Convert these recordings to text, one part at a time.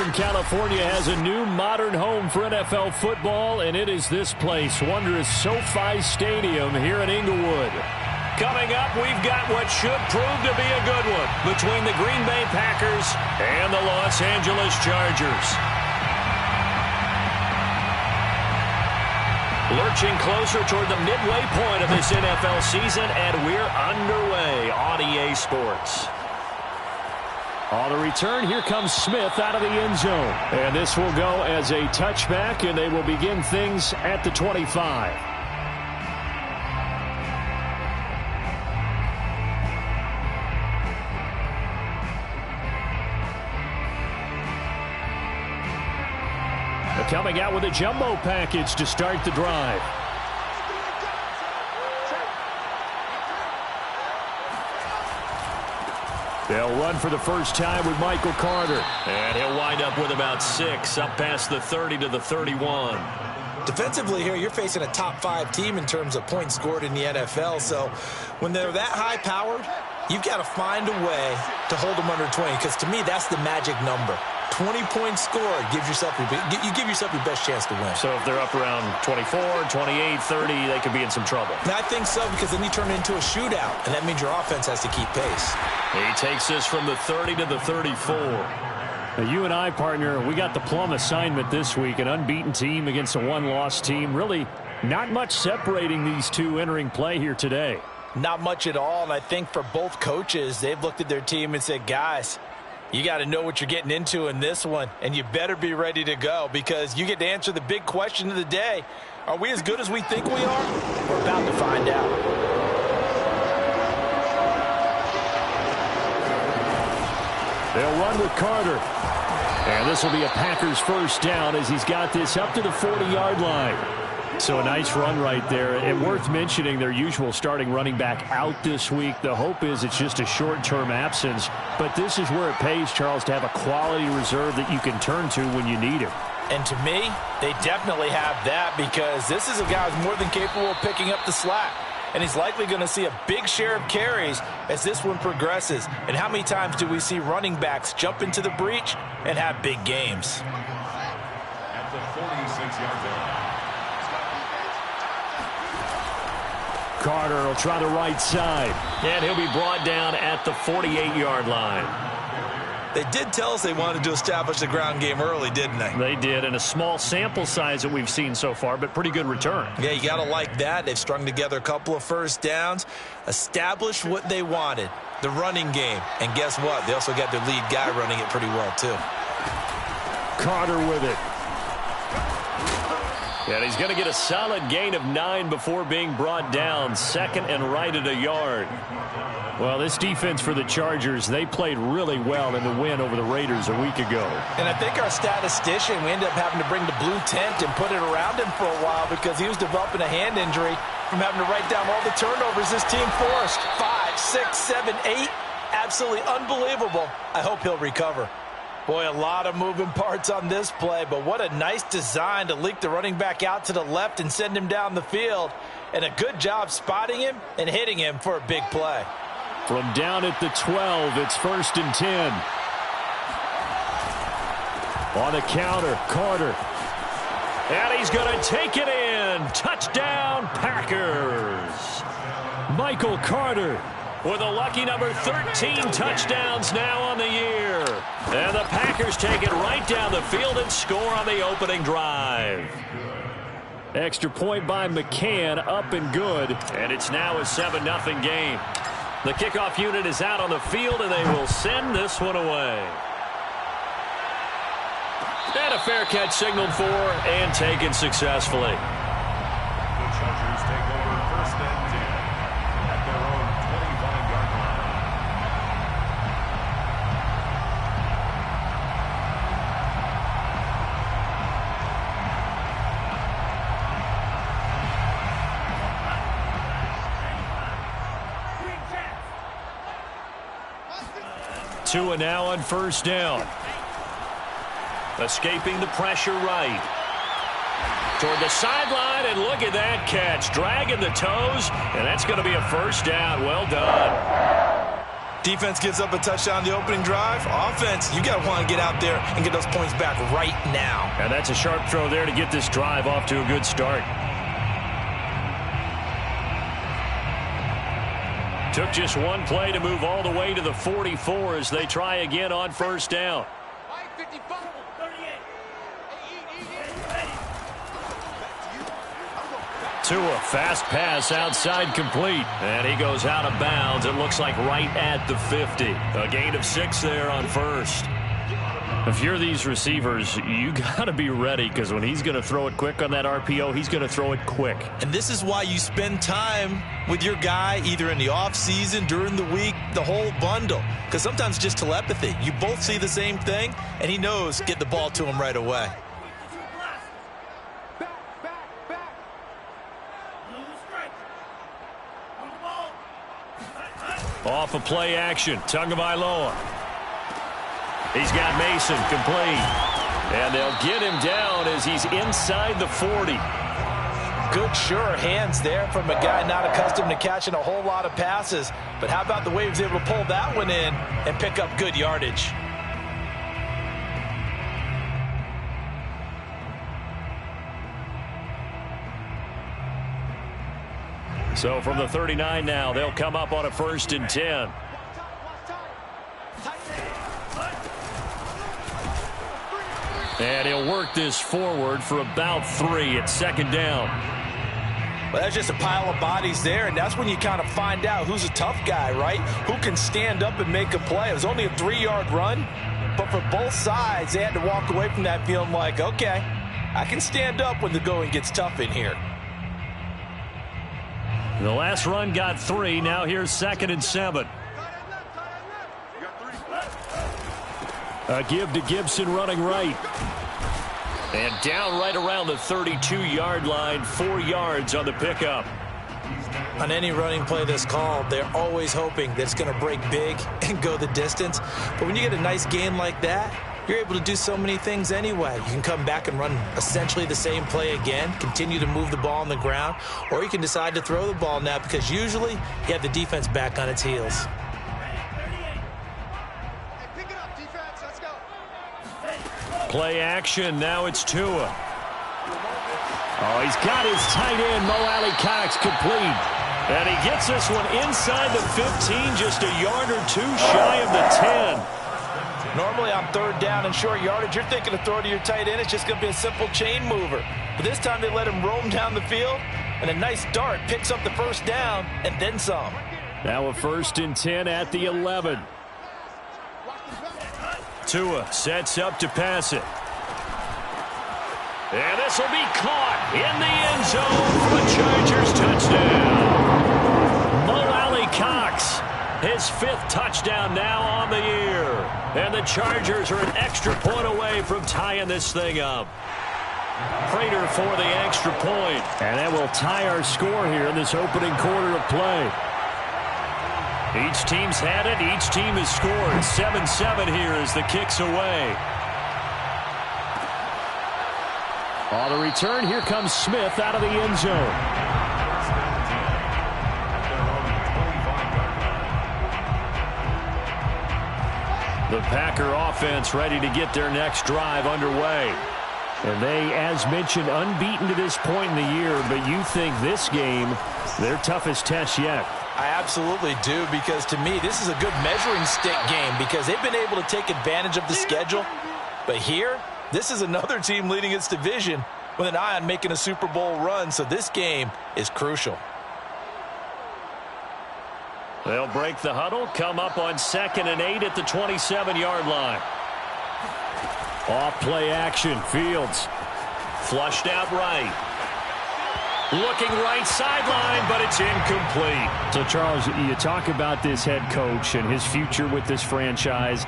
Southern California has a new modern home for NFL football, and it is this place, wondrous SoFi Stadium here in Inglewood. Coming up, we've got what should prove to be a good one between the Green Bay Packers and the Los Angeles Chargers. Lurching closer toward the midway point of this NFL season, and we're underway on EA Sports. On the return, here comes Smith out of the end zone. And this will go as a touchback, and they will begin things at the 25. Coming out with a jumbo package to start the drive. They'll run for the first time with Michael Carter. And he'll wind up with about 6, up past the 30 to the 31. Defensively here, you're facing a top-5 team in terms of points scored in the NFL. So when they're that high-powered, you've got to find a way to hold them under 20. Because to me, that's the magic number. 20 points scored gives yourself your best chance to win. So if they're up around 24, 28, 30, they could be in some trouble. And I think so, because then you turn it into a shootout, and that means your offense has to keep pace. He takes this from the 30 to the 34. Now, you and I, partner, we got the plum assignment this week, an unbeaten team against a one-loss team. Really not much separating these two entering play here today. Not much at all, and I think for both coaches, they've looked at their team and said, guys, you got to know what you're getting into in this one, and you better be ready to go, because you get to answer the big question of the day. Are we as good as we think we are? We're about to find out. They'll run with Carter. And this will be a Packers first down as he's got this up to the 40-yard line. So a nice run right there. And worth mentioning, their usual starting running back out this week. The hope is it's just a short-term absence. But this is where it pays, Charles, to have a quality reserve that you can turn to when you need him. And to me, they definitely have that, because this is a guy who's more than capable of picking up the slack. And he's likely going to see a big share of carries as this one progresses. And how many times do we see running backs jump into the breach and have big games? At the 46-yard line. Carter will try the right side. And he'll be brought down at the 48-yard line. They did tell us they wanted to establish the ground game early, didn't they? They did, and a small sample size that we've seen so far, but pretty good return. Yeah, you got to like that. They've strung together a couple of first downs, established what they wanted, the running game. And guess what? They also got their lead guy running it pretty well, too. Carter with it. And he's going to get a solid gain of 9 before being brought down. Second and right at a yard. Well, this defense for the Chargers, they played really well in the win over the Raiders a week ago. And I think our statistician, we ended up having to bring the blue tent and put it around him for a while, because he was developing a hand injury from having to write down all the turnovers this team forced. 5, 6, 7, 8. Absolutely unbelievable. I hope he'll recover. Boy, a lot of moving parts on this play, but what a nice design to leak the running back out to the left and send him down the field. And a good job spotting him and hitting him for a big play. From down at the 12, it's 1st and 10. On the counter, Carter. And he's going to take it in. Touchdown, Packers. Michael Carter with a lucky number 13 touchdowns now on the year. And the Packers take it right down the field and score on the opening drive. Extra point by McCann, up and good. And it's now a 7-0 game. The kickoff unit is out on the field, and they will send this one away. And a fair catch signaled for and taken successfully. The Chargers take over 1st and 10 at their own 25-yard line. Tua now on 1st down. Escaping the pressure right. Toward the sideline, and look at that catch. Dragging the toes, and that's going to be a 1st down. Well done. Defense gives up a touchdown the opening drive. Offense, you got to want to get out there and get those points back right now. And that's a sharp throw there to get this drive off to a good start. Took just one play to move all the way to the 44 as they try again on first down. Tua, fast pass outside, complete. And he goes out of bounds. It looks like right at the 50. A gain of 6 there on first. If you're these receivers, you got to be ready, because when he's going to throw it quick on that RPO, he's going to throw it quick. And this is why you spend time with your guy either in the offseason, during the week, the whole bundle. Because sometimes it's just telepathy. You both see the same thing, and he knows get the ball to him right away. Off of play action, Tagovailoa. He's got Mason complete. And they'll get him down as he's inside the 40. Good, sure hands there from a guy not accustomed to catching a whole lot of passes. But how about the way he was able to pull that one in and pick up good yardage? So from the 39 now, they'll come up on a 1st and 10. And he'll work this forward for about 3 at 2nd down. Well, that's just a pile of bodies there, and that's when you kind of find out who's a tough guy, right? Who can stand up and make a play. It was only a 3-yard run, but for both sides, they had to walk away from that feeling like, okay, I can stand up when the going gets tough in here. The last run got 3. Now here's 2nd and 7. A give to Gibson running right. And down right around the 32-yard line, 4 yards on the pickup. On any running play that's called, they're always hoping that it's going to break big and go the distance. But when you get a nice gain like that, you're able to do so many things anyway. You can come back and run essentially the same play again, continue to move the ball on the ground, or you can decide to throw the ball now because usually you have the defense back on its heels. Play action. Now it's Tua. Oh, he's got his tight end, Mo Alley-Cox, complete. And he gets this one inside the 15, just a yard or 2 shy of the 10. Normally on 3rd down and short yardage, you're thinking to throw to your tight end. It's just going to be a simple chain mover. But this time they let him roam down the field, and a nice dart picks up the 1st down and then some. Now a 1st and 10 at the 11. Tua sets up to pass it. And this will be caught in the end zone for a Chargers touchdown. Mo Alley-Cox, his 5th touchdown now on the year. And the Chargers are an extra point away from tying this thing up. Prater for the extra point. And that will tie our score here in this opening quarter of play. Each team's had it. Each team has scored. 7-7 here as the kick's away. On the return, here comes Smith out of the end zone. The Packer offense ready to get their next drive underway. And they, as mentioned, unbeaten to this point in the year, but you think this game, their toughest test yet. I absolutely do, because to me, this is a good measuring stick game because they've been able to take advantage of the schedule. But here, this is another team leading its division with an eye on making a Super Bowl run, so this game is crucial. They'll break the huddle, come up on 2nd and 8 at the 27-yard line. Off play action, Fields. Flushed out right. Looking right sideline, but it's incomplete. So, Charles, you talk about this head coach and his future with this franchise.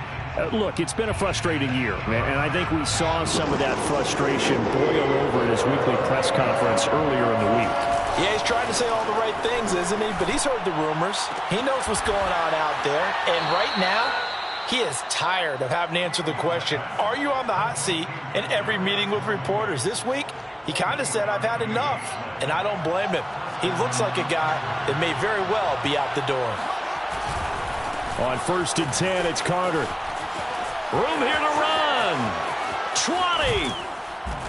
Look, it's been a frustrating year, and I think we saw some of that frustration boil over in his weekly press conference earlier in the week. Yeah, he's trying to say all the right things, isn't he? But he's heard the rumors. He knows what's going on out there. And right now, he is tired of having to answer the question, are you on the hot seat in every meeting with reporters? This week, he kind of said, I've had enough. And I don't blame him. He looks like a guy that may very well be out the door. On 1st and 10, it's Carter. Room here to run. 20.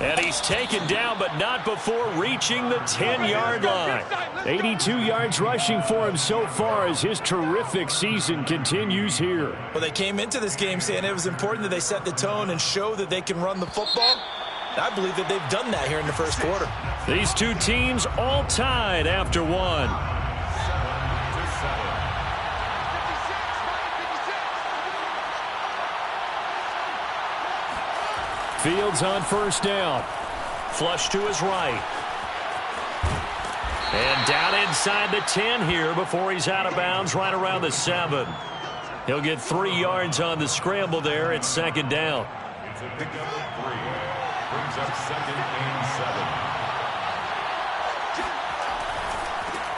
And he's taken down, but not before reaching the 10-yard line. 82 yards rushing for him so far as his terrific season continues here. Well, they came into this game saying it was important that they set the tone and show that they can run the football. I believe that they've done that here in the first quarter. These two teams all tied after one. 7-7. Fields on 1st down. Flush to his right. And down inside the 10 here before he's out of bounds right around the 7. He'll get 3 yards on the scramble there at 2nd down. It's a pickup of 3. Brings up 2nd and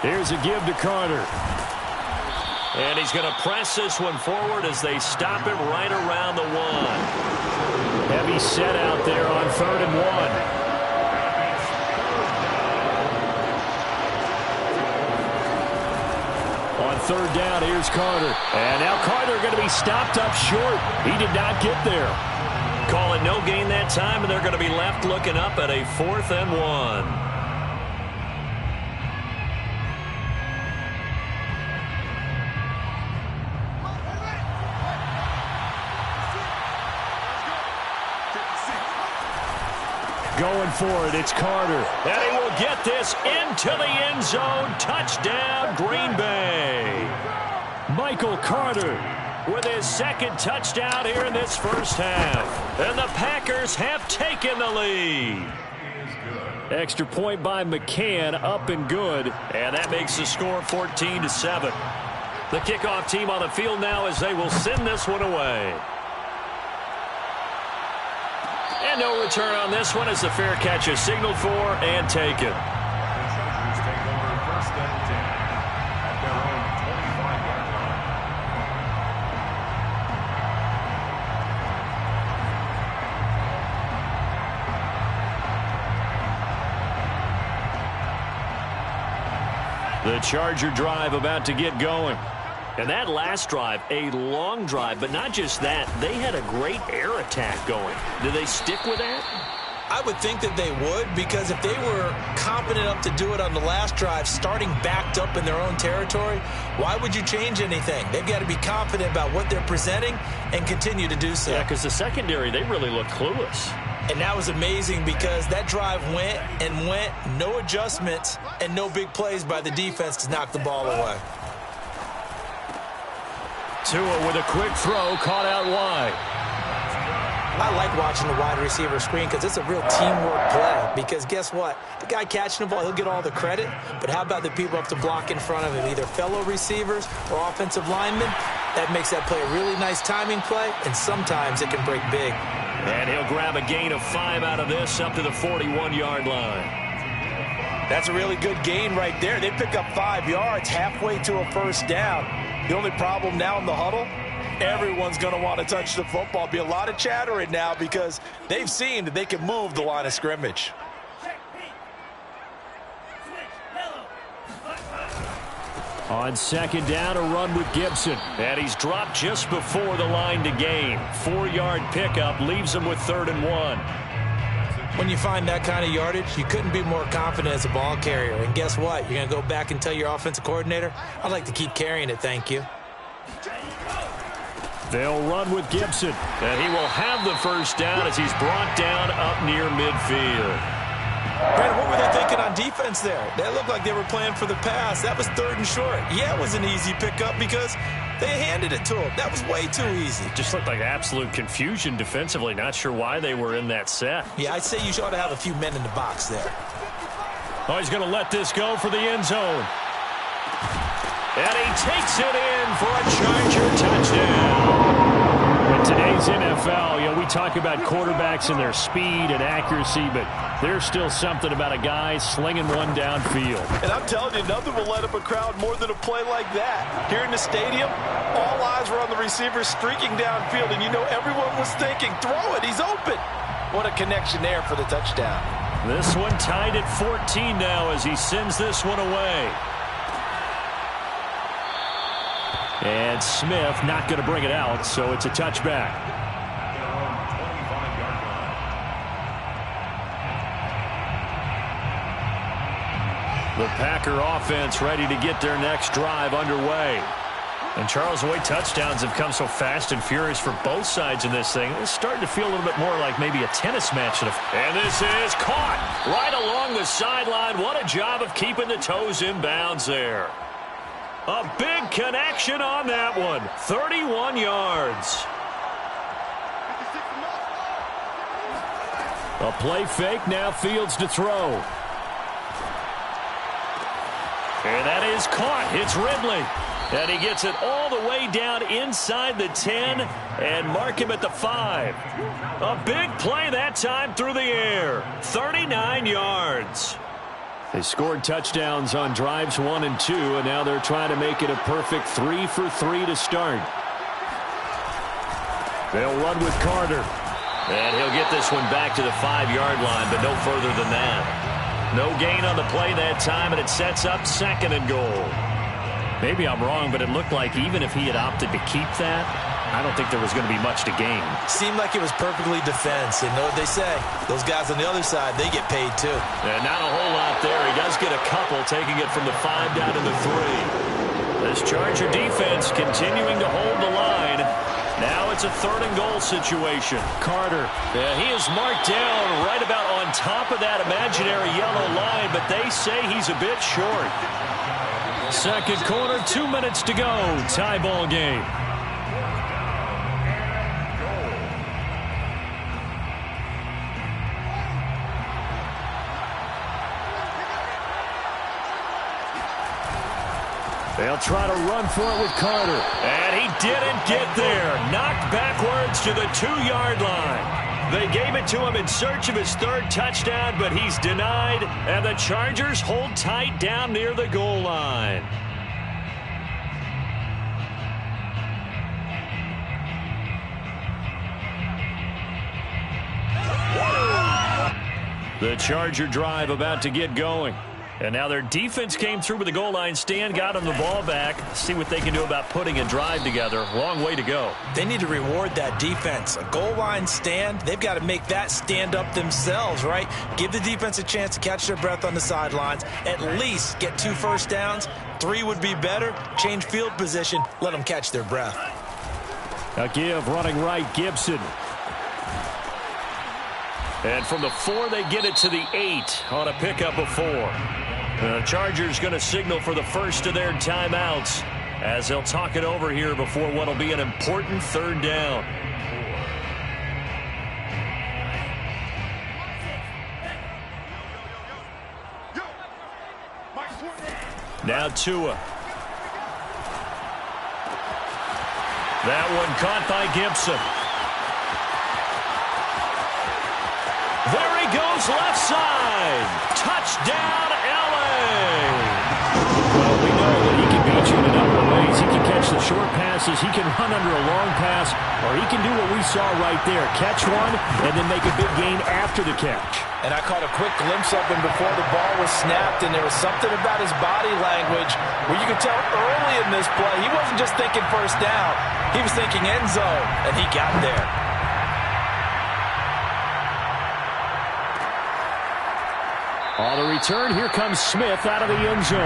7. Here's a give to Carter. And he's going to press this one forward as they stop him right around the 1. Heavy set out there on 3rd and 1. On 3rd down, here's Carter. And now Carter going to be stopped up short. He did not get there. Call it no gain that time, and they're going to be left looking up at a 4th and 1. Going for it, it's Carter. And he will get this into the end zone. Touchdown, Green Bay. Michael Carter with his 2nd touchdown here in this first half. And the Packers have taken the lead. Extra point by McCann, up and good. And that makes the score 14-7. The kickoff team on the field now as they will send this one away. And no return on this one as the fair catch is signaled for and taken. The Chargers take over 1st and 10 at their own 25-yard line. The Charger drive about to get going. And that last drive, a long drive, but not just that. They had a great air attack going. Do they stick with that? I would think that they would, because if they were confident enough to do it on the last drive, starting backed up in their own territory, why would you change anything? They've got to be confident about what they're presenting and continue to do so. Yeah, because the secondary, they really looked clueless. And that was amazing because that drive went and went, no adjustments, and no big plays by the defense to knock the ball away. Tua with a quick throw, caught out wide. I like watching the wide receiver screen because it's a real teamwork play. Because guess what? The guy catching the ball, he'll get all the credit. But how about the people up to block in front of him, either fellow receivers or offensive linemen? That makes that play a really nice timing play, and sometimes it can break big. And he'll grab a gain of 5 out of this up to the 41-yard line. That's a really good gain right there. They pick up 5 yards halfway to a 1st down. The only problem now in the huddle, everyone's going to want to touch the football. Be a lot of chattering now because they've seen that they can move the line of scrimmage. On 2nd down, a run with Gibson. And he's dropped just before the line to gain. 4-yard pickup leaves him with 3rd and 1. When you find that kind of yardage, you couldn't be more confident as a ball carrier. And guess what? You're going to go back and tell your offensive coordinator, I'd like to keep carrying it, thank you. They'll run with Gibson. And he will have the 1st down as he's brought down up near midfield. Brandon, what were they thinking on defense there? That looked like they were playing for the pass. That was 3rd and short. Yeah, it was an easy pickup because they handed it to him. That was way too easy. Just looked like absolute confusion defensively. Not sure why they were in that set. Yeah, I'd say you ought to have a few men in the box there. Oh, he's going to let this go for the end zone. And he takes it in for a Charger touchdown. In today's NFL, we talk about quarterbacks and their speed and accuracy, but there's still something about a guy slinging one downfield. And I'm telling you, nothing will let up a crowd more than a play like that. Here in the stadium, all eyes were on the receiver streaking downfield, and everyone was thinking, throw it, he's open. What a connection there for the touchdown. This one tied at 14 now as he sends this one away. And Smith not going to bring it out, so it's a touchback. Their own 25-yard line. The Packer offense ready to get their next drive underway. And Charles, the way touchdowns have come so fast and furious for both sides in this thing, it's starting to feel a little bit more like maybe a tennis match. And this is caught right along the sideline. What a job of keeping the toes in bounds there. A big connection on that one. 31 yards. A play fake, now Fields to throw. And that is caught. It's Ridley. And he gets it all the way down inside the 10 and mark him at the 5. A big play that time through the air. 39 yards. They scored touchdowns on drives 1 and 2, and now they're trying to make it a perfect 3 for 3 to start. They'll run with Carter. And he'll get this one back to the 5-yard line, but no further than that. No gain on the play that time, and it sets up 2nd and goal. Maybe I'm wrong, but it looked like even if he had opted to keep that, I don't think there was going to be much to gain. Seemed like it was perfectly defense. And know what they say? Those guys on the other side, they get paid too. And not a whole lot there. He does get a couple, taking it from the 5 down to the 3. This Charger defense continuing to hold the line. Now it's a 3rd and goal situation. Carter. Yeah, he is marked down right about on top of that imaginary yellow line, but they say he's a bit short. 2nd quarter, 2 minutes to go. Tie ball game. They'll try to run for it with Carter. And he didn't get there. Knocked backwards to the 2-yard line. They gave it to him in search of his 3rd touchdown, but he's denied. And the Chargers hold tight down near the goal line. The Charger drive about to get going. And now their defense came through with the goal line stand, got them the ball back. See what they can do about putting a drive together. Long way to go. They need to reward that defense. A goal line stand, they've got to make that stand up themselves, right? Give the defense a chance to catch their breath on the sidelines. At least get 2 first downs. 3 would be better. Change field position. Let them catch their breath. A give running right, Gibson. And from the 4, they get it to the 8 on a pickup of 4. The Chargers going to signal for the first of their timeouts as they'll talk it over here before what will be an important 3rd down. Now Tua. That one caught by Gibson. There he goes, left side. Touchdown, L.A. Well, we know that he can beat you in a number of ways. He can catch the short passes, he can run under a long pass, or he can do what we saw right there, catch one and then make a big gain after the catch. And I caught a quick glimpse of him before the ball was snapped, and there was something about his body language where you could tell early in this play he wasn't just thinking first down. He was thinking end zone, and he got there. On the return, here comes Smith out of the end zone.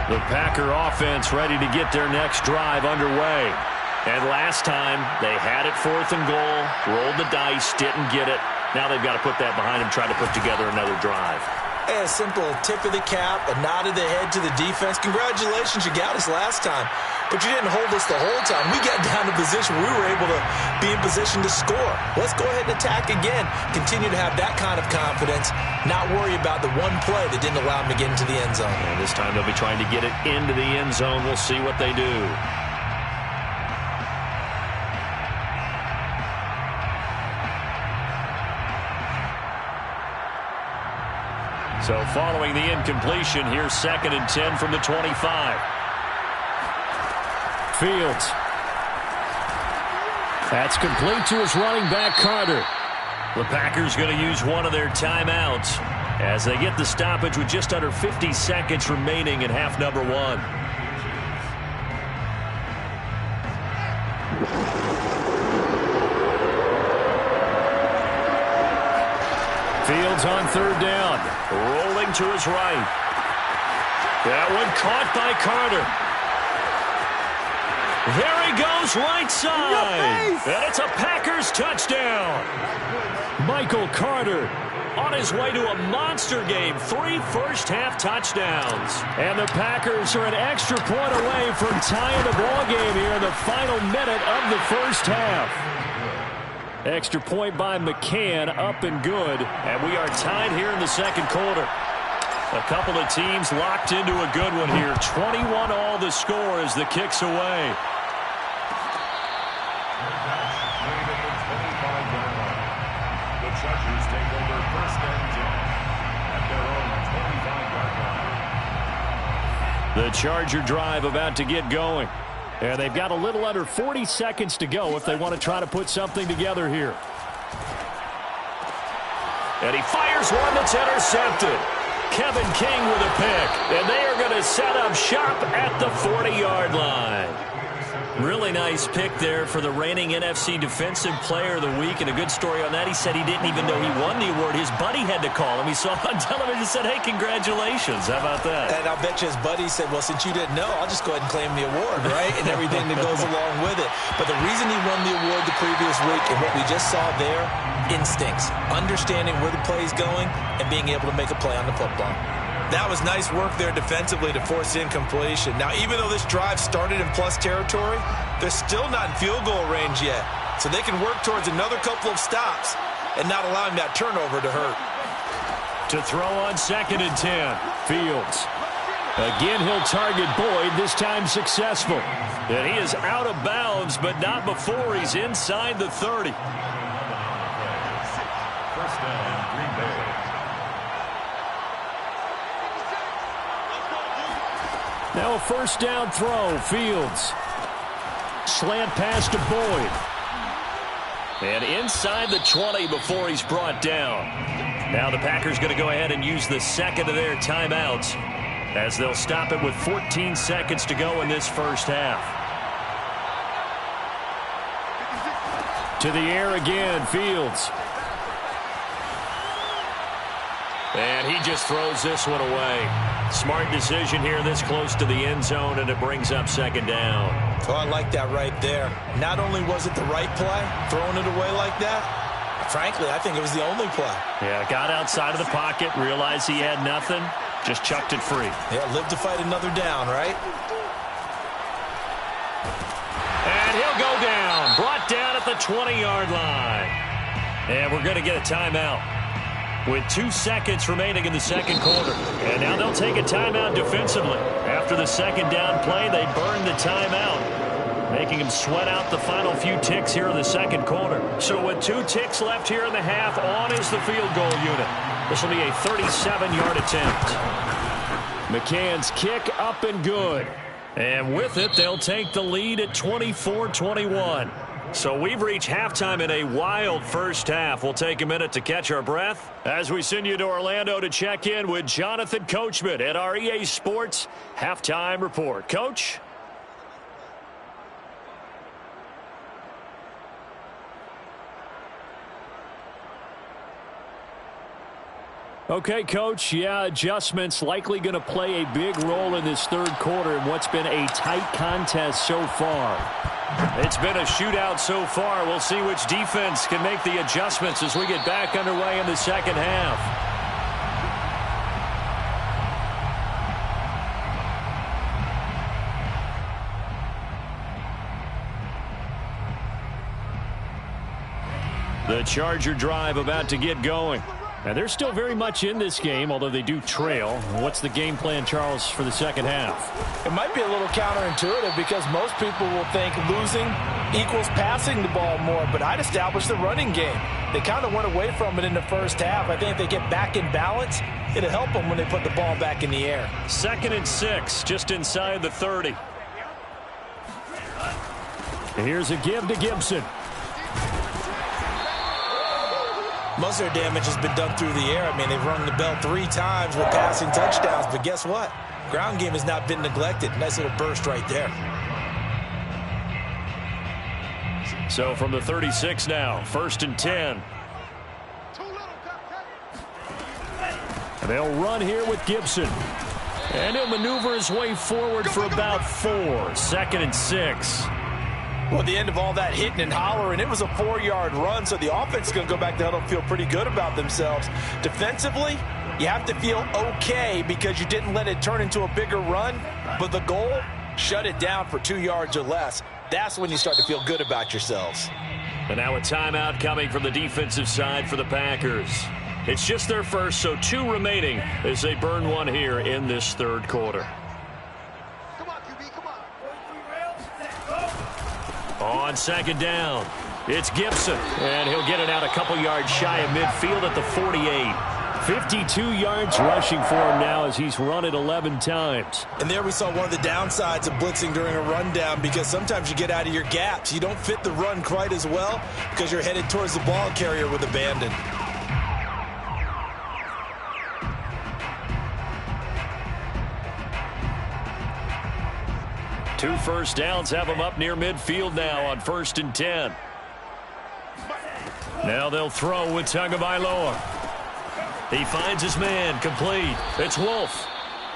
The Packer offense ready to get their next drive underway. And last time, they had it 4th and goal, rolled the dice, didn't get it. Now they've got to put that behind them, try to put together another drive. A simple tip of the cap, a nod of the head to the defense. Congratulations, you got us last time. But you didn't hold us the whole time. We got down to position where we were able to be in position to score. Let's go ahead and attack again. Continue to have that kind of confidence. Not worry about the one play that didn't allow them to get into the end zone. And this time they'll be trying to get it into the end zone. We'll see what they do. So following the incompletion, here's 2nd and 10 from the 25. Fields. That's complete to his running back, Carter. The Packers going to use one of their timeouts as they get the stoppage with just under 50 seconds remaining in half number 1. Fields on third down. Rolling to his right. That one caught by Carter. There he goes, right side. And it's a Packers touchdown. Michael Carter on his way to a monster game. 3 first-half touchdowns. And the Packers are an extra point away from tying the ball game here in the final minute of the first half. Extra point by McCann, up and good. And we are tied here in the second quarter. A couple of teams locked into a good one here. 21 all the score as the kick's away. The Chargers take over first and 10 at their own 25-yard line. The Charger drive about to get going. And they've got a little under 40 seconds to go if they want to try to put something together here. And he fires one that's intercepted. Kevin King with a pick. And they are going to set up shop at the 40-yard line. Really nice pick there for the reigning NFC Defensive Player of the Week. And a good story on that. He said he didn't even know he won the award. His buddy had to call him. He saw him on television and said, hey, congratulations. How about that? And I'll bet you his buddy said, well, since you didn't know, I'll just go ahead and claim the award, right? And everything that goes along with it. But the reason he won the award the previous week and what we just saw there, instincts, understanding where the play is going and being able to make a play on the football. That was nice work there defensively to force incompletion. Now, even though this drive started in plus territory, they're still not in field goal range yet. So they can work towards another couple of stops and not allowing that turnover to hurt. To throw on 2nd and 10, Fields. Again, he'll target Boyd, this time successful. And he is out of bounds, but not before he's inside the 30. First down, Green Bay. Now a first down throw, Fields. Slant pass to Boyd. And inside the 20 before he's brought down. Now the Packers going to go ahead and use the second of their timeouts as they'll stop it with 14 seconds to go in this first half. To the air again, Fields. And he just throws this one away. Smart decision here this close to the end zone, and it brings up second down. Oh, I like that right there. Not only was it the right play, throwing it away like that, frankly, I think it was the only play. Yeah, got outside of the pocket, realized he had nothing, just chucked it free. Yeah, live to fight another down, right? And he'll go down. Brought down at the 20-yard line. And we're going to get a timeout with 2 seconds remaining in the second quarter. And now they'll take a timeout defensively. After the second down play, they burn the timeout, making them sweat out the final few ticks here in the second quarter. So with 2 ticks left here in the half, on is the field goal unit. This will be a 37-yard attempt. McCann's kick up and good. And with it, they'll take the lead at 24-21. So we've reached halftime in a wild first half. We'll take a minute to catch our breath as we send you to Orlando to check in with Jonathan Coachman at our EA Sports Halftime Report. Coach? Okay, Coach, yeah, adjustments likely going to play a big role in this third quarter in what's been a tight contest so far. It's been a shootout so far. We'll see which defense can make the adjustments as we get back underway in the second half. The Charger drive about to get going. And they're still very much in this game, although they do trail. What's the game plan, Charles, for the second half? It might be a little counterintuitive because most people will think losing equals passing the ball more, but I'd establish the running game. They kind of went away from it in the first half. I think if they get back in balance, it'll help them when they put the ball back in the air. 2nd and 6, just inside the 30. And here's a give to Gibson. Most of their damage has been done through the air. I mean, they've rung the bell 3 times with passing touchdowns, but guess what? Ground game has not been neglected. Nice little burst right there. So from the 36 now, 1st and 10. They'll run here with Gibson. And he'll maneuver his way forward for about 4. 2nd and 6. Well, at the end of all that hitting and hollering, it was a 4-yard run, so the offense is going to go back to huddle and feel pretty good about themselves. Defensively, you have to feel okay because you didn't let it turn into a bigger run, but the goal, shut it down for 2 yards or less. That's when you start to feel good about yourselves. And now a timeout coming from the defensive side for the Packers. It's just their first, so 2 remaining as they burn 1 here in this 3rd quarter. On 2nd down, it's Gibson, and he'll get it out a couple yards shy of midfield at the 48. 52 yards rushing for him now as he's run it 11 times. And there we saw one of the downsides of blitzing during a rundown, because sometimes you get out of your gaps. You don't fit the run quite as well because you're headed towards the ball carrier with abandon. Two first downs have them up near midfield now on 1st and 10. Now they'll throw with Tagovailoa. He finds his man, complete. It's Wolf.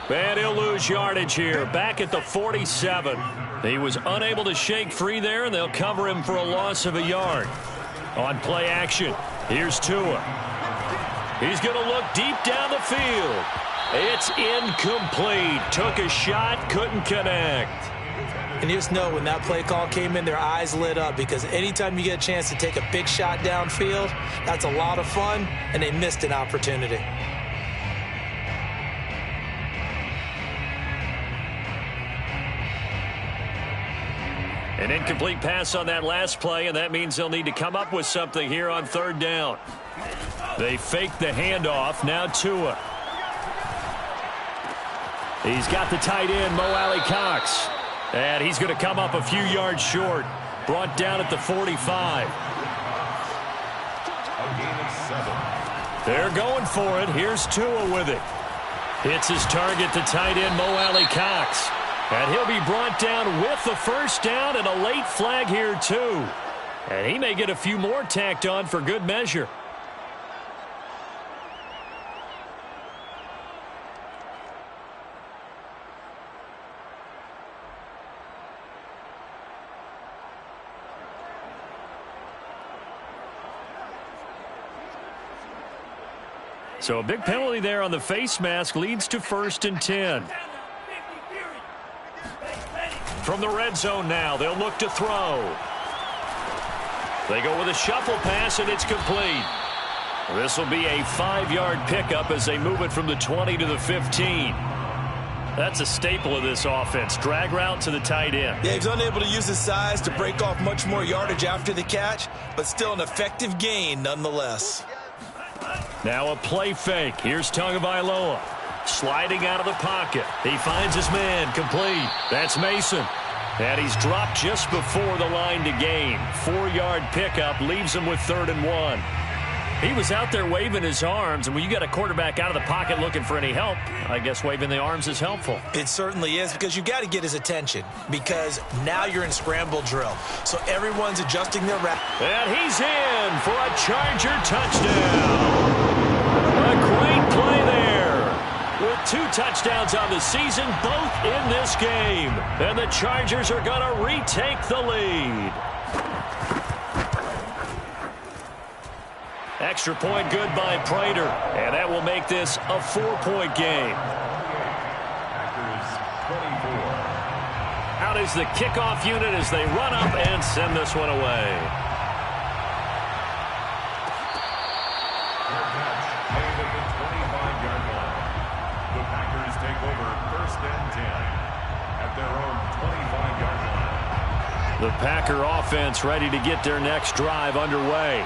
And he'll lose yardage here, back at the 47. He was unable to shake free there, and they'll cover him for a loss of a yard. On play action, here's Tua. He's going to look deep down the field. It's incomplete. Took a shot, couldn't connect. And you just know when that play call came in, their eyes lit up, because anytime you get a chance to take a big shot downfield, that's a lot of fun, and they missed an opportunity. An incomplete pass on that last play, and that means they'll need to come up with something here on 3rd down. They fake the handoff. Now Tua. He's got the tight end, Mo Alley-Cox. And he's going to come up a few yards short. Brought down at the 45. They're going for it. Here's Tua with it. Hits his target, the tight end, Mo Alley-Cox. And he'll be brought down with the first down, and a late flag here too. And he may get a few more tacked on for good measure. So a big penalty there on the face mask leads to 1st and 10. From the red zone now, they'll look to throw. They go with a shuffle pass, and it's complete. This will be a 5-yard pickup as they move it from the 20 to the 15. That's a staple of this offense. Drag route to the tight end. Yeah, he's unable to use his size to break off much more yardage after the catch, but still an effective gain nonetheless. Now a play fake. Here's Tagovailoa. Sliding out of the pocket. He finds his man, complete. That's Mason. And he's dropped just before the line to gain. 4-yard pickup leaves him with 3rd and 1. He was out there waving his arms, and when you got a quarterback out of the pocket looking for any help, I guess waving the arms is helpful. It certainly is, because you got to get his attention, because now you're in scramble drill. So everyone's adjusting their route. And he's in for a Charger touchdown. A great play there. With 2 touchdowns on the season, both in this game. And the Chargers are going to retake the lead. Extra point good by Prater, and that will make this a 4-point game. Out is the kickoff unit as they run up and send this one away. The Packers take over 1st and 10 at their own 25-yard line. The Packer offense ready to get their next drive underway.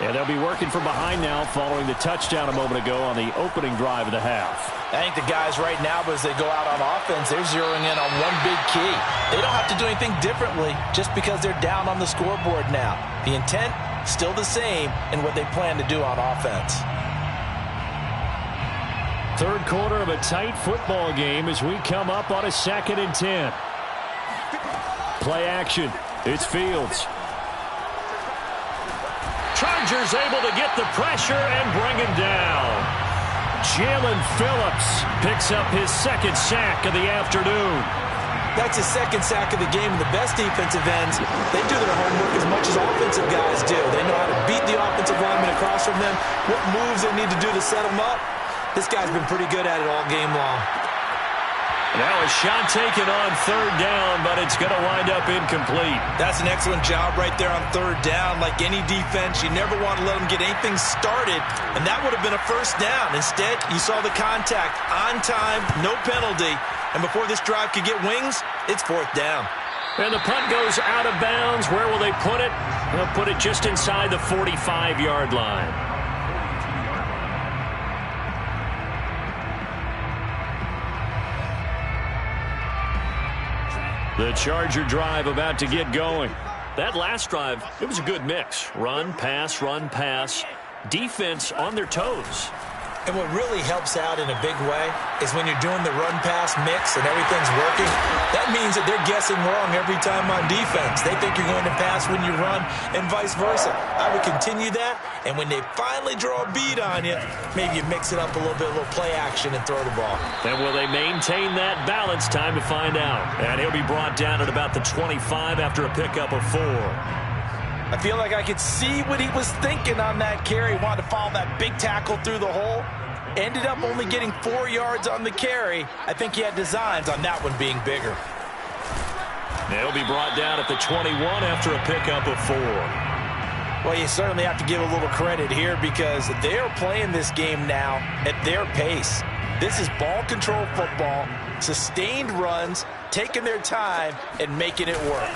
And they'll be working from behind now following the touchdown a moment ago on the opening drive of the half. I think the guys right now, as they go out on offense, they're zeroing in on one big key. They don't have to do anything differently just because they're down on the scoreboard now. The intent, still the same in what they plan to do on offense. Third quarter of a tight football game as we come up on a 2nd and 10. Play action. It's Fields. Chargers able to get the pressure and bring him down. Jalen Phillips picks up his 2nd sack of the afternoon. That's his 2nd sack of the game. And the best defensive ends, they do their homework as much as offensive guys do. They know how to beat the offensive lineman across from them, what moves they need to do to set them up. This guy's been pretty good at it all game long. Now a shot taken on 3rd down, but it's going to wind up incomplete. That's an excellent job right there on 3rd down. Like any defense, you never want to let them get anything started, and that would have been a 1st down. Instead, you saw the contact on time, no penalty, and before this drive could get wings, it's 4th down. And the punt goes out of bounds. Where will they put it? They'll put it just inside the 45-yard line. The Charger drive about to get going. That last drive, it was a good mix. Run, pass, defense on their toes. And what really helps out in a big way is when you're doing the run-pass mix and everything's working, that means that they're guessing wrong every time on defense. They think you're going to pass when you run and vice versa. I would continue that, and when they finally draw a bead on you, maybe you mix it up a little bit, a little play action, and throw the ball. And will they maintain that balance? Time to find out. And he'll be brought down at about the 25 after a pickup of 4. I feel like I could see what he was thinking on that carry. Wanted to follow that big tackle through the hole. Ended up only getting 4 yards on the carry. I think he had designs on that one being bigger. They'll be brought down at the 21 after a pickup of 4. Well, you certainly have to give a little credit here because they are playing this game now at their pace. This is ball control football, sustained runs, taking their time, and making it work.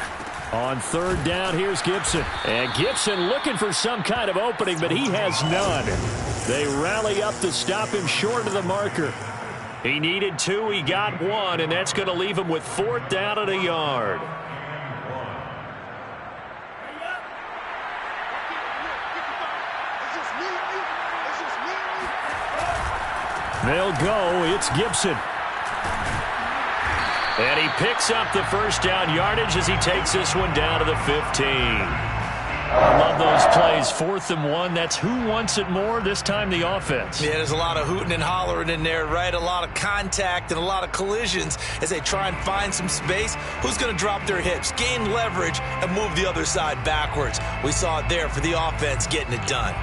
On 3rd down, here's Gibson. And Gibson looking for some kind of opening, but he has none. They rally up to stop him short of the marker. He needed 2, he got 1, and that's going to leave him with 4th down and a yard. They'll go. It's Gibson. And he picks up the 1st down yardage as he takes this one down to the 15. I love those plays. 4th and 1. That's who wants it more, this time the offense. Yeah, there's a lot of hooting and hollering in there, right? A lot of contact and a lot of collisions as they try and find some space. Who's going to drop their hips, gain leverage, and move the other side backwards? We saw it there for the offense getting it done.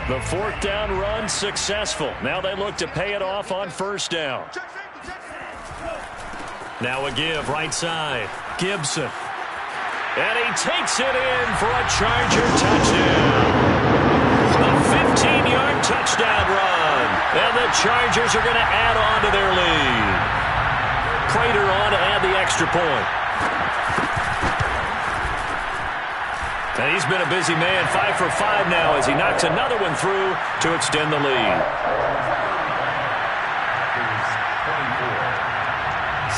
The 4th down run successful. Now they look to pay it off on 1st down. Now a give right side. Gibson. And he takes it in for a Charger touchdown. A 15-yard touchdown run. And the Chargers are going to add on to their lead. Prater on to add the extra point. And he's been a busy man. 5 for 5 now as he knocks another one through to extend the lead.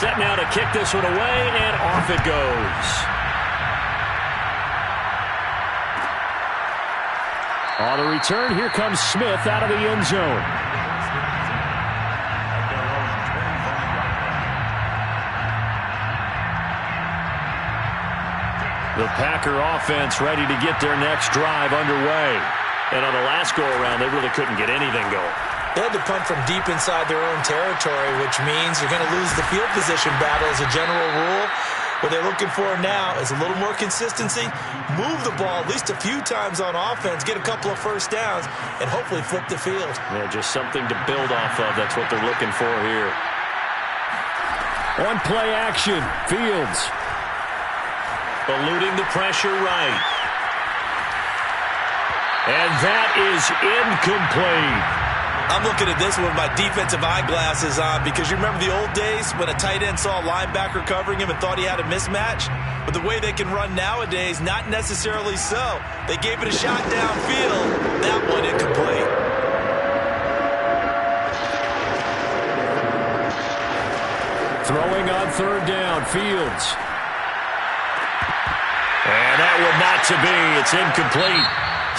Set now to kick this one away, and off it goes. On the return, here comes Smith out of the end zone. The Packer offense ready to get their next drive underway. And on the last go-around, they really couldn't get anything going. They had to punt from deep inside their own territory, which means you're going to lose the field position battle as a general rule. What they're looking for now is a little more consistency, move the ball at least a few times on offense, get a couple of 1st downs, and hopefully flip the field. Yeah, just something to build off of. That's what they're looking for here. On play action, Fields. Eluding the pressure right. And that is incomplete. I'm looking at this one with my defensive eyeglasses on because you remember the old days when a tight end saw a linebacker covering him and thought he had a mismatch? But the way they can run nowadays, not necessarily so. They gave it a shot downfield. That one incomplete. Throwing on third down, Fields. And that one not to be. It's incomplete.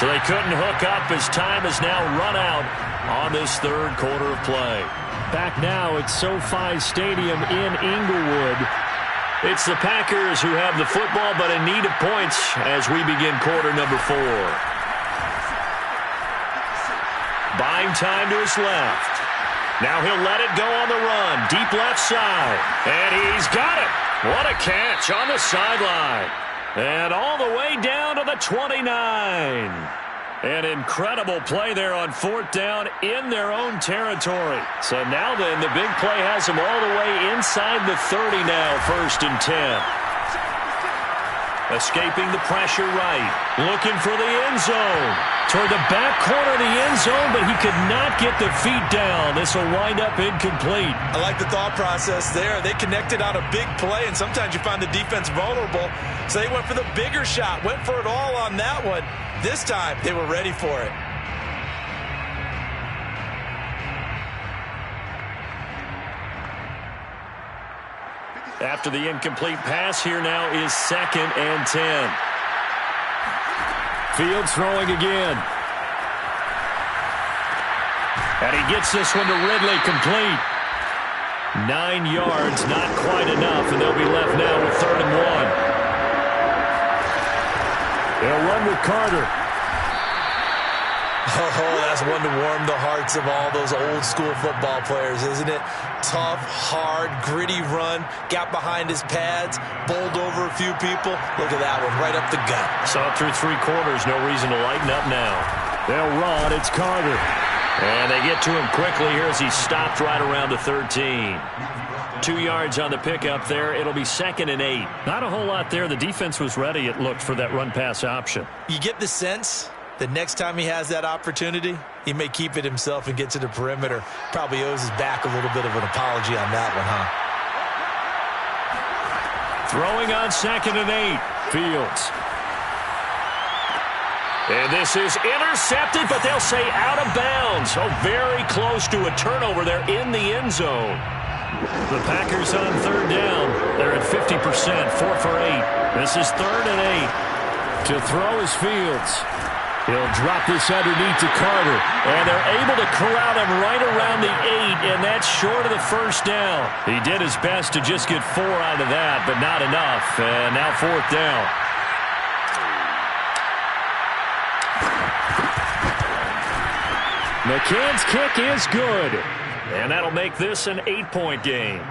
So they couldn't hook up as time has now run out on this third quarter of play. Back now at SoFi Stadium in Inglewood. It's the Packers who have the football but in need of points as we begin quarter number 4. Buying time to his left. Now he'll let it go on the run. Deep left side. And he's got it. What a catch on the sideline. And all the way down to the 29. An incredible play there on fourth down in their own territory. So now then, the big play has them all the way inside the 30 now, 1st and 10. Escaping the pressure right. Looking for the end zone. Toward the back corner of the end zone, but he could not get the feet down. This will wind up incomplete. I like the thought process there. They connected on a big play, and sometimes you find the defense vulnerable. So they went for the bigger shot, went for it all on that one. This time, they were ready for it. After the incomplete pass, here now is 2nd and 10. Fields throwing again. And he gets this one to Ridley, complete. 9 yards, not quite enough, and they'll be left now with 3rd and 1. They'll run with Carter. Oh, that's one to warm the hearts of all those old-school football players, isn't it? Tough, hard, gritty run. Got behind his pads, bowled over a few people. Look at that one, right up the gut. Saw it through 3 quarters. No reason to lighten up now. They'll run. It's Carter. And they get to him quickly here as he stopped right around the 13. 2 yards on the pickup there. It'll be 2nd and 8. Not a whole lot there. The defense was ready, it looked, for that run-pass option. You get the sense the next time he has that opportunity, he may keep it himself and get to the perimeter. Probably owes his back a little bit of an apology on that one, huh? Throwing on 2nd and 8. Fields. And this is intercepted, but they'll say out of bounds. Oh, very close to a turnover there in the end zone. The Packers on 3rd down. They're at 50%, 4 for 8. This is 3rd and 8. To throw is Fields. He'll drop this underneath to Carter. And they're able to corral him right around the 8, and that's short of the 1st down. He did his best to just get 4 out of that, but not enough. And now 4th down. McCann's kick is good. And that'll make this an 8-point game.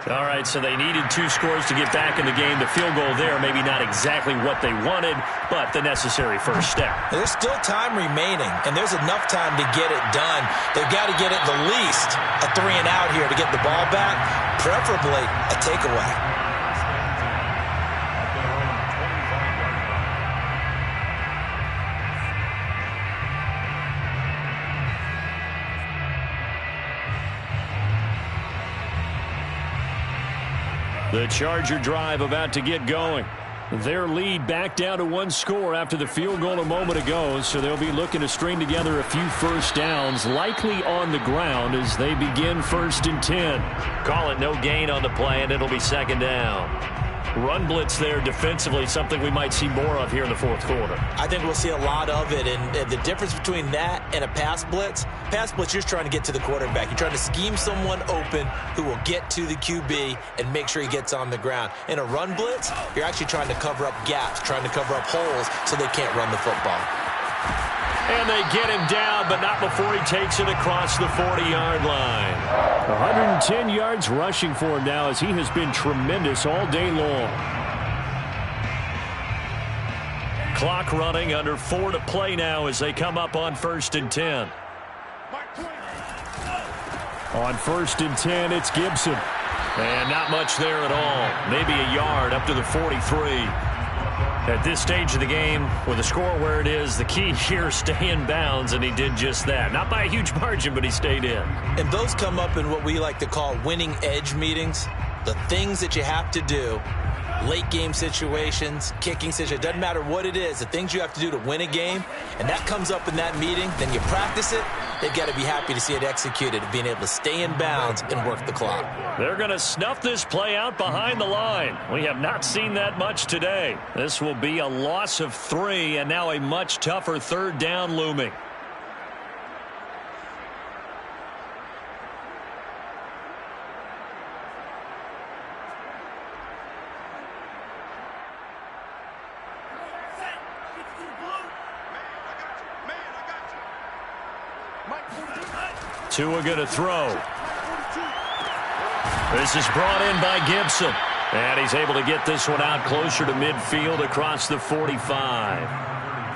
All right, so they needed 2 scores to get back in the game. The field goal there, maybe not exactly what they wanted, but the necessary first step. There's still time remaining, and there's enough time to get it done. They've got to get at the least a 3 and out here to get the ball back, preferably a takeaway. The Charger drive about to get going. Their lead back down to 1 score after the field goal a moment ago, so they'll be looking to string together a few first downs, likely on the ground as they begin 1st and 10. Call it no gain on the play, and it'll be 2nd down. Run blitz there defensively, something we might see more of here in the 4th quarter. I think we'll see a lot of it, and the difference between that and a pass blitz, you're just trying to get to the quarterback. You're trying to scheme someone open who will get to the QB and make sure he gets on the ground. In a run blitz, you're actually trying to cover up gaps, trying to cover up holes so they can't run the football. And they get him down, but not before he takes it across the 40-yard line. 110 yards rushing for him now as he has been tremendous all day long. Clock running, under 4 to play now as they come up on 1st and 10. On 1st and 10, it's Gibson. And not much there at all. Maybe a yard up to the 43. At this stage of the game, with the score where it is, the key here is stay in bounds, and he did just that. Not by a huge margin, but he stayed in. And those come up in what we like to call winning edge meetings. The things that you have to do, late game situations, kicking situations, doesn't matter what it is, the things you have to do to win a game, and that comes up in that meeting, then you practice it, they've got to be happy to see it executed, being able to stay in bounds and work the clock. They're going to snuff this play out behind the line. We have not seen that much today. This will be a loss of 3, and now a much tougher third down looming. Tua going to throw. This is brought in by Gibson. And he's able to get this one out closer to midfield across the 45.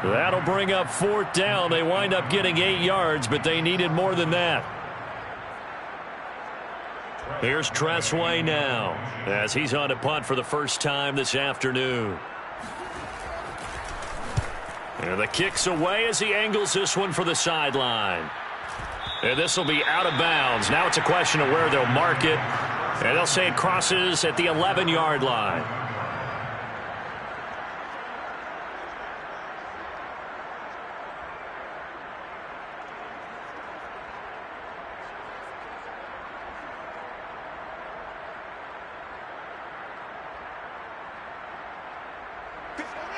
That'll bring up 4th down. They wind up getting 8 yards, but they needed more than that. Here's Tressway now as he's on to punt for the first time this afternoon. And the kick's away as he angles this one for the sideline. And this will be out of bounds. Now it's a question of where they'll mark it. And they'll say it crosses at the 11-yard line.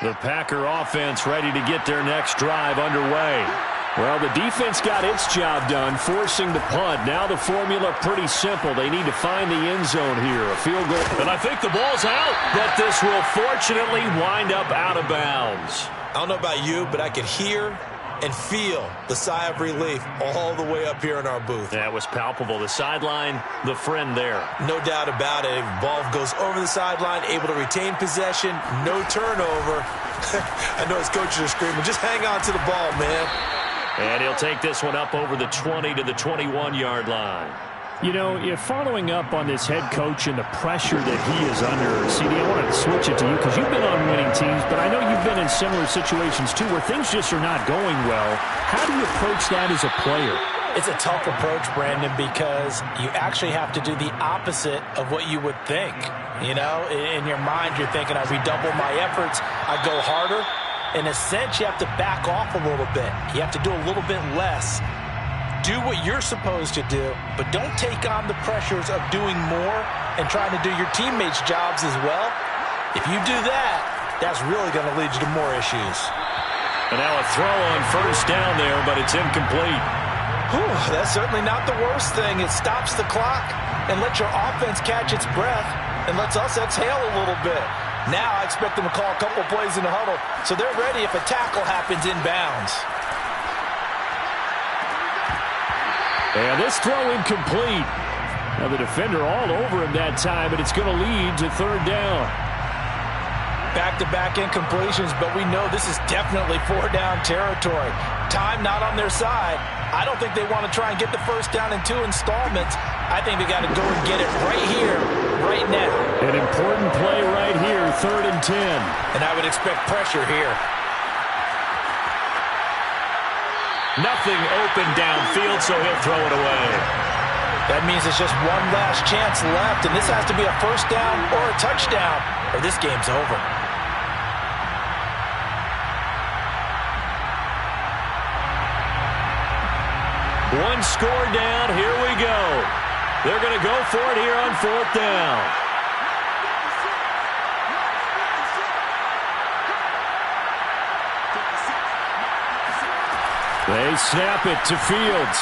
The Packer offense ready to get their next drive underway. Well, the defense got its job done, forcing the punt. Now the formula pretty simple. They need to find the end zone here. A field goal. And I think the ball's out, but this will fortunately wind up out of bounds. I don't know about you, but I could hear and feel the sigh of relief all the way up here in our booth. That was palpable. The sideline, the friend there. No doubt about it. Ball goes over the sideline, able to retain possession, no turnover. I know his coaches are screaming, just hang on to the ball, man. And he'll take this one up over the 20 to the 21-yard line. You know, you're following up on this head coach and the pressure that he is under. CD, I wanted to switch it to you because you've been on winning teams, but I know you've been in similar situations too where things just are not going well. How do you approach that as a player? It's a tough approach, Brandon, because you actually have to do the opposite of what you would think. You know, in your mind, you're thinking, I redouble my efforts, I go harder. In a sense, you have to back off a little bit. You have to do a little bit less. Do what you're supposed to do, but don't take on the pressures of doing more and trying to do your teammates' jobs as well. If you do that, that's really going to lead you to more issues. And now a throw on first down there, but it's incomplete. Whew, that's certainly not the worst thing. It stops the clock and lets your offense catch its breath and lets us exhale a little bit. Now I expect them to call a couple plays in the huddle, so they're ready if a tackle happens inbounds. And this throw incomplete. Now the defender all over him that time, but it's going to lead to 3rd down. Back-to-back incompletions, but we know this is definitely 4-down territory. Time not on their side. I don't think they want to try and get the first down in 2 installments. I think they got to go and get it right here, right now. An important play right here, 3rd and 10. And I would expect pressure here. Nothing open downfield, so he'll throw it away. That means it's just one last chance left, and this has to be a first down or a touchdown, or this game's over. One score down, here we go. They're going to go for it here on 4th down. They snap it to Fields.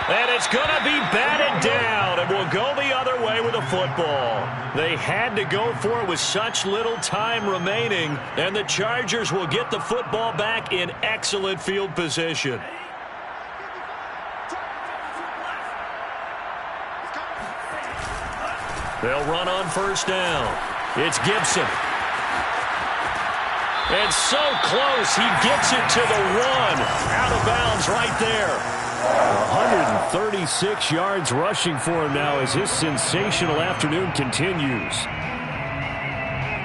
And it's going to be batted down, and will go the other way with the football. They had to go for it with such little time remaining, and the Chargers will get the football back in excellent field position. They'll run on first down. It's Gibson. And so close, he gets it to the 1. Out of bounds right there. 136 yards rushing for him now as his sensational afternoon continues.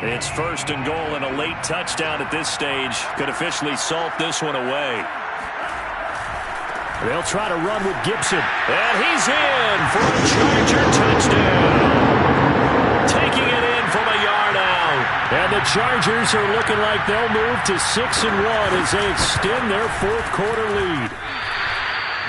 It's first and goal, and a late touchdown at this stage could officially salt this one away. They'll try to run with Gibson. And he's in for a Charger touchdown. Taking it in from a yard out. And the Chargers are looking like they'll move to 6-1 as they extend their fourth quarter lead.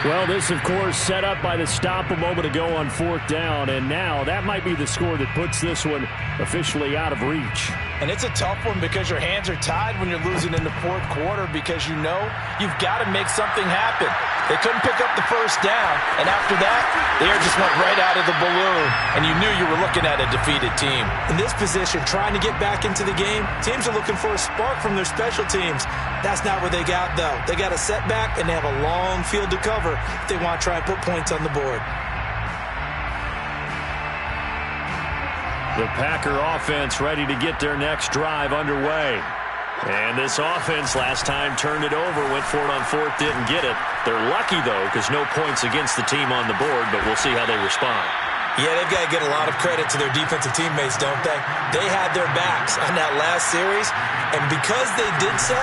Well, this, of course, set up by the stop a moment ago on fourth down, and now that might be the score that puts this one officially out of reach. And it's a tough one because your hands are tied when you're losing in the fourth quarter because you know you've got to make something happen. They couldn't pick up the first down, and after that, the air just went right out of the balloon, and you knew you were looking at a defeated team. In this position, trying to get back into the game, teams are looking for a spark from their special teams. That's not what they got, though. They got a setback, and they have a long field to cover if they want to try and put points on the board. The Packer offense ready to get their next drive underway. And this offense last time turned it over, went for it on fourth, didn't get it. They're lucky, though, because no points against the team on the board, but we'll see how they respond. Yeah, they've got to get a lot of credit to their defensive teammates, don't they? They had their backs on that last series, and because they did so,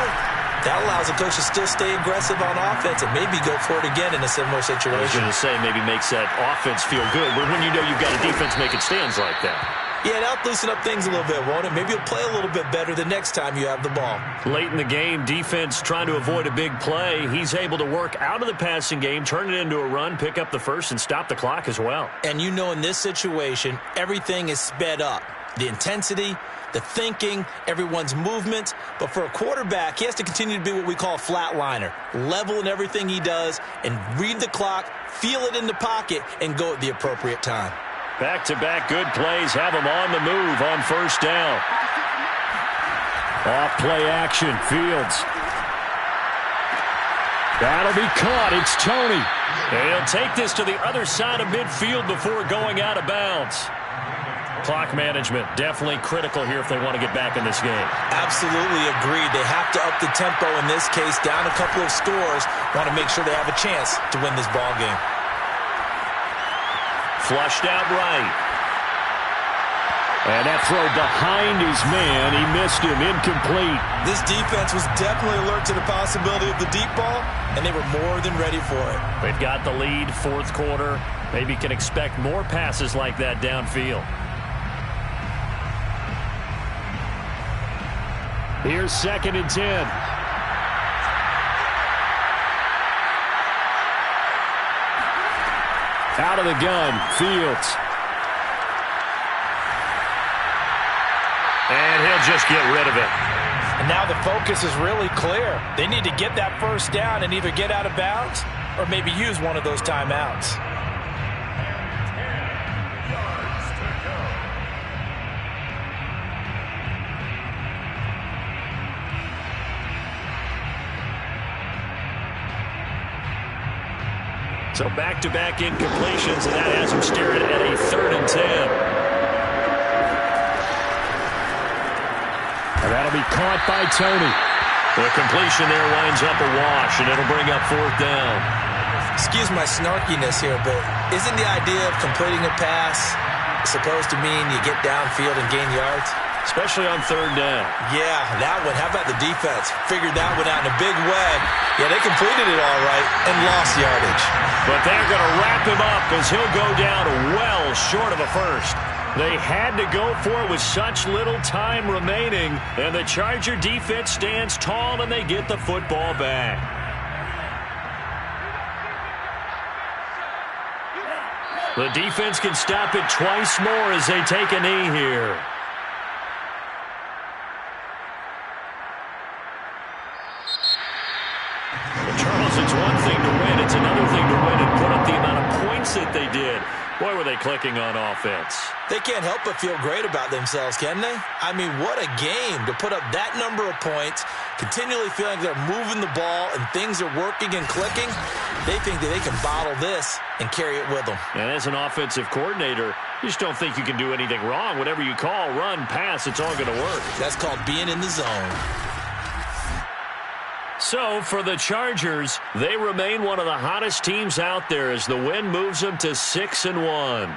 that allows the coach to still stay aggressive on offense and maybe go for it again in a similar situation. I was going to say maybe makes that offense feel good, but when you know you've got a defense making stands like that. Yeah, that'll loosen up things a little bit, won't it? Maybe you'll play a little bit better the next time you have the ball. Late in the game, defense trying to avoid a big play. He's able to work out of the passing game, turn it into a run, pick up the first, and stop the clock as well. And you know in this situation, everything is sped up. The intensity, the thinking, everyone's movement. But for a quarterback, he has to continue to be what we call a flatliner. Level in everything he does and read the clock, feel it in the pocket, and go at the appropriate time. Back-to-back good plays have him on the move on first down. Off play action, Fields. That'll be caught. It's Tony. And he'll take this to the other side of midfield before going out of bounds. Clock management definitely critical here if they want to get back in this game. Absolutely agreed. They have to up the tempo in this case, down a couple of scores. Want to make sure they have a chance to win this ball game. Flushed out right. And that throw behind his man. He missed him. Incomplete. This defense was definitely alert to the possibility of the deep ball, and they were more than ready for it. They've got the lead, fourth quarter. Maybe can expect more passes like that downfield. Here's 2nd and 10. Out of the gun, Fields. And he'll just get rid of it. And now the focus is really clear. They need to get that first down and either get out of bounds or maybe use one of those timeouts. So back-to-back incompletions, and that has him staring at a 3rd and 10. And that'll be caught by Tony. The completion there winds up a wash, and it'll bring up 4th down. Excuse my snarkiness here, but isn't the idea of completing a pass supposed to mean you get downfield and gain yards? Especially on 3rd down. Yeah, that one. How about the defense? Figured that one out in a big way. Yeah, they completed it all right and lost yardage. But they're going to wrap him up as he'll go down well short of a first. They had to go for it with such little time remaining, and the Charger defense stands tall and they get the football back. The defense can stop it twice more as they take a knee here. Charles, it's one thing to win. It's another thing to win and put up the amount of points that they did. Boy, were they clicking on offense. They can't help but feel great about themselves, can they? I mean, what a game to put up that number of points, continually feeling like they're moving the ball and things are working and clicking. They think that they can bottle this and carry it with them. And as an offensive coordinator, you just don't think you can do anything wrong. Whatever you call, run, pass, it's all going to work. That's called being in the zone. So, for the Chargers, they remain one of the hottest teams out there as the win moves them to 6-1.